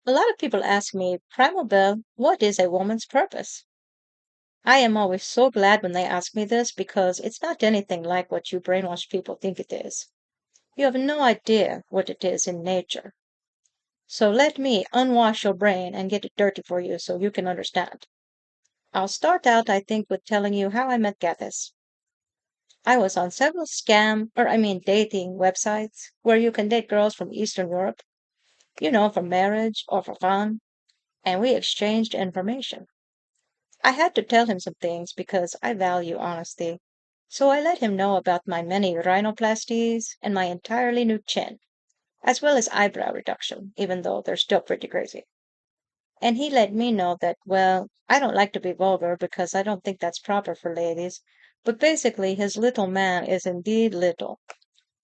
A lot of people ask me, Primal Belle, what is a woman's purpose? I am always so glad when they ask me this because it's not anything like what you brainwashed people think it is. You have no idea what it is in nature. So let me unwash your brain and get it dirty for you so you can understand. I'll start out, I think, with telling you how I met Goatis. I was on several dating websites where you can date girls from Eastern Europe, for marriage or for fun, and we exchanged information. I had to tell him some things because I value honesty. So I let him know about my many rhinoplasties and my entirely new chin, as well as eyebrow reduction, even though they're still pretty crazy. And he let me know that, well, I don't like to be vulgar because I don't think that's proper for ladies, but basically his little man is indeed little.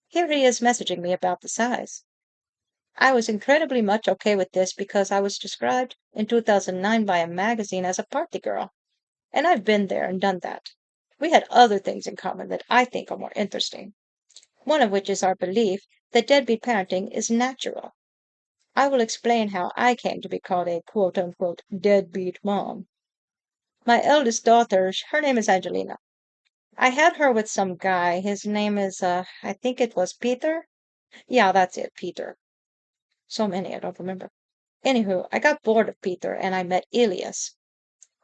Here he is messaging me about the size. I was incredibly much okay with this because I was described in 2009 by a magazine as a party girl. And I've been there and done that. We had other things in common that I think are more interesting, one of which is our belief that deadbeat parenting is natural. I will explain how I came to be called a quote unquote deadbeat mom. My eldest daughter, her name is Angelina. I had her with some guy. His name is, I think it was Peter. Yeah, that's it, Peter. So many, I don't remember. Anywho, I got bored of Peter and I met Elias.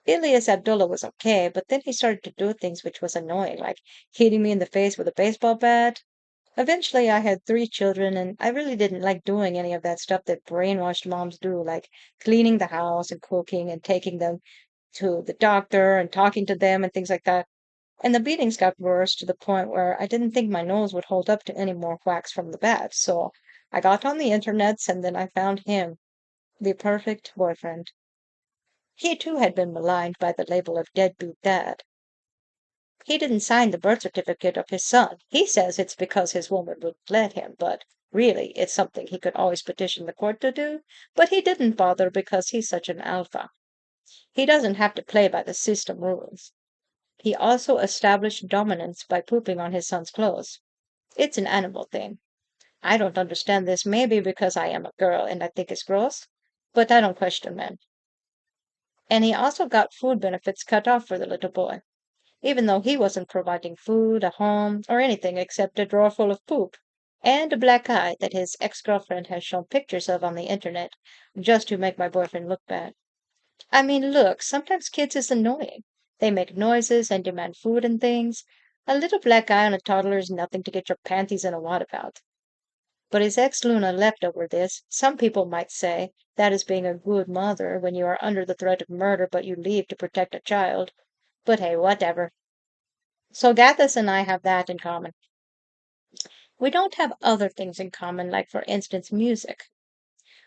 Elias Abdullah was okay, but then he started to do things which was annoying, like hitting me in the face with a baseball bat. Eventually, I had three children, and I really didn't like doing any of that stuff that brainwashed moms do, like cleaning the house and cooking and taking them to the doctor and talking to them and things like that. And the beatings got worse to the point where I didn't think my nose would hold up to any more whacks from the bat. So I got on the internets and then I found him, the perfect boyfriend. He too had been maligned by the label of deadbeat dad. He didn't sign the birth certificate of his son. He says it's because his woman wouldn't let him, but really it's something he could always petition the court to do. But he didn't bother because he's such an alpha. He doesn't have to play by the system rules. He also established dominance by pooping on his son's clothes. It's an animal thing. I don't understand this, maybe because I am a girl and I think it's gross, but I don't question men. And he also got food benefits cut off for the little boy, even though he wasn't providing food, a home, or anything except a drawer full of poop and a black eye that his ex-girlfriend has shown pictures of on the internet just to make my boyfriend look bad. I mean, look, sometimes kids is annoying. They make noises and demand food and things. A little black eye on a toddler is nothing to get your panties in a wad about. But his ex Luna left over this. Some people might say that is being a good mother when you are under the threat of murder but you leave to protect a child. But hey, whatever. So Gathas and I have that in common. We don't have other things in common, like for instance music.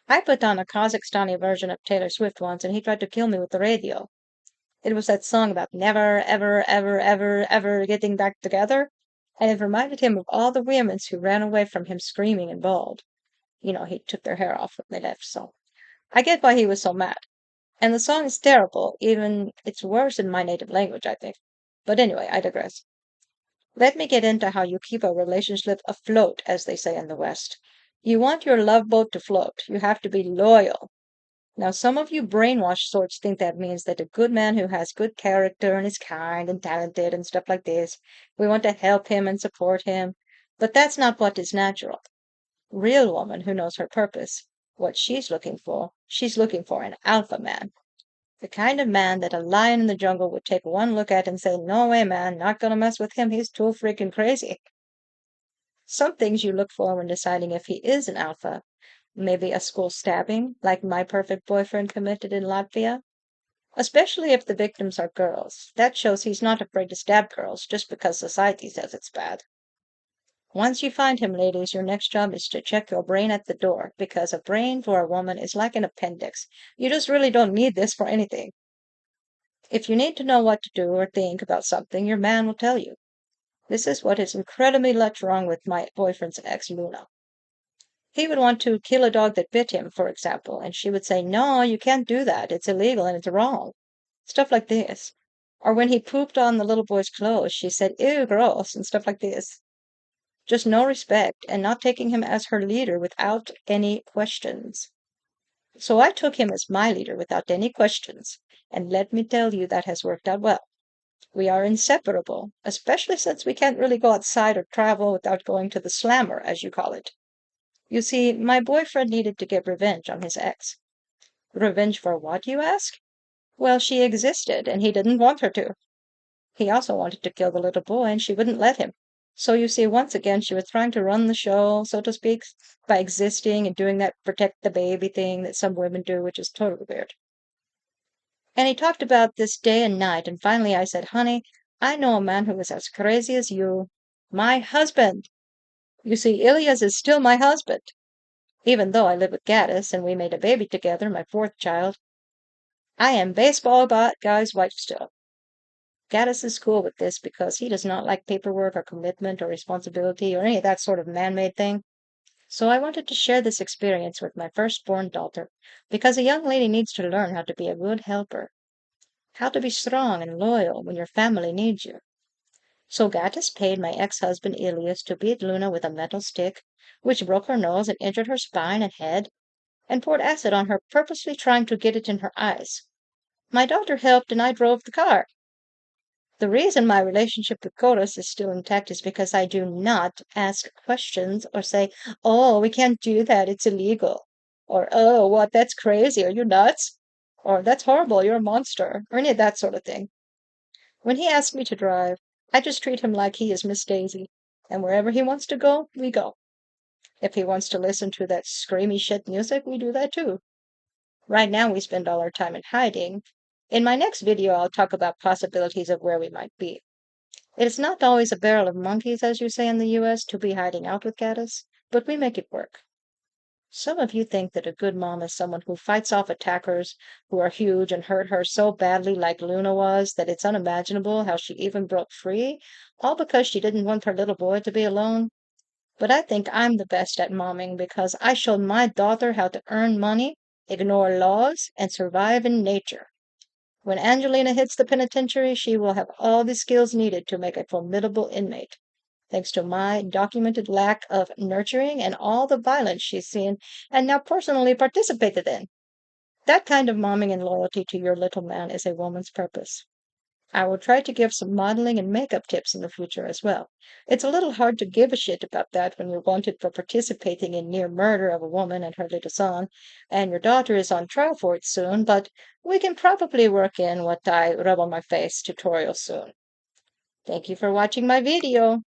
I put on a Kazakhstani version of Taylor Swift once and he tried to kill me with the radio. It was that song about never, ever, ever, ever, ever getting back together. And it reminded him of all the women who ran away from him screaming and bawled. He took their hair off when they left, so I get why he was so mad. And the song is terrible, even it's worse in my native language, I think. But anyway, I digress. Let me get into how you keep a relationship afloat, as they say in the West. You want your love boat to float. You have to be loyal. Now, some of you brainwashed sorts think that means that a good man who has good character and is kind and talented and stuff like this, we want to help him and support him. But that's not what is natural. Real woman who knows her purpose, what she's looking for an alpha man. The kind of man that a lion in the jungle would take one look at and say, no way, man, not gonna mess with him, he's too freaking crazy. Some things you look for when deciding if he is an alpha. Maybe a school stabbing, like my perfect boyfriend committed in Latvia. Especially if the victims are girls. That shows he's not afraid to stab girls just because society says it's bad. Once you find him, ladies, your next job is to check your brain at the door, because a brain for a woman is like an appendix. You just really don't need this for anything. If you need to know what to do or think about something, your man will tell you. This is what is incredibly much wrong with my boyfriend's ex, Luna. He would want to kill a dog that bit him, for example, and she would say, no, you can't do that. It's illegal and it's wrong. Stuff like this. Or when he pooped on the little boy's clothes, she said, ew, gross, and stuff like this. Just no respect and not taking him as her leader without any questions. So I took him as my leader without any questions, and let me tell you that has worked out well. We are inseparable, especially since we can't really go outside or travel without going to the slammer, as you call it. You see, my boyfriend needed to get revenge on his ex. Revenge for what, you ask? Well, she existed, and he didn't want her to. He also wanted to kill the little boy, and she wouldn't let him. So you see, once again, she was trying to run the show, so to speak, by existing and doing that protect the baby thing that some women do, which is totally weird. And he talked about this day and night, and finally I said, honey, I know a man who is as crazy as you. My husband. You see, Ilias is still my husband, even though I live with Goatis and we made a baby together, my fourth child. I am baseball guy's wife still. Gaddis is cool with this because he does not like paperwork or commitment or responsibility or any of that sort of man-made thing. So I wanted to share this experience with my firstborn daughter because a young lady needs to learn how to be a good helper, how to be strong and loyal when your family needs you. So Gaddis paid my ex-husband Ilias to beat Luna with a metal stick, which broke her nose and injured her spine and head, and poured acid on her, purposely trying to get it in her eyes. My daughter helped and I drove the car. The reason my relationship with Goatis is still intact is because I do not ask questions or say, oh, we can't do that, it's illegal. Or, oh, what, that's crazy, are you nuts? Or, that's horrible, you're a monster, or any of that sort of thing. When he asks me to drive, I just treat him like he is Miss Daisy, and wherever he wants to go, we go. If he wants to listen to that screamy shit music, we do that too. Right now, we spend all our time in hiding. In my next video, I'll talk about possibilities of where we might be. It is not always a barrel of monkeys, as you say in the US, to be hiding out with Gaddis, but we make it work. Some of you think that a good mom is someone who fights off attackers who are huge and hurt her so badly like Luna was that it's unimaginable how she even broke free, all because she didn't want her little boy to be alone. But I think I'm the best at momming because I showed my daughter how to earn money, ignore laws, and survive in nature. When Angelina hits the penitentiary, she will have all the skills needed to make a formidable inmate, thanks to my documented lack of nurturing and all the violence she's seen and now personally participated in. That kind of momming and loyalty to your little man is a woman's purpose. I will try to give some modeling and makeup tips in the future as well. It's a little hard to give a shit about that when you're wanted for participating in near murder of a woman and her little son, and your daughter is on trial for it soon, but we can probably work in what I rub on my face tutorial soon. Thank you for watching my video.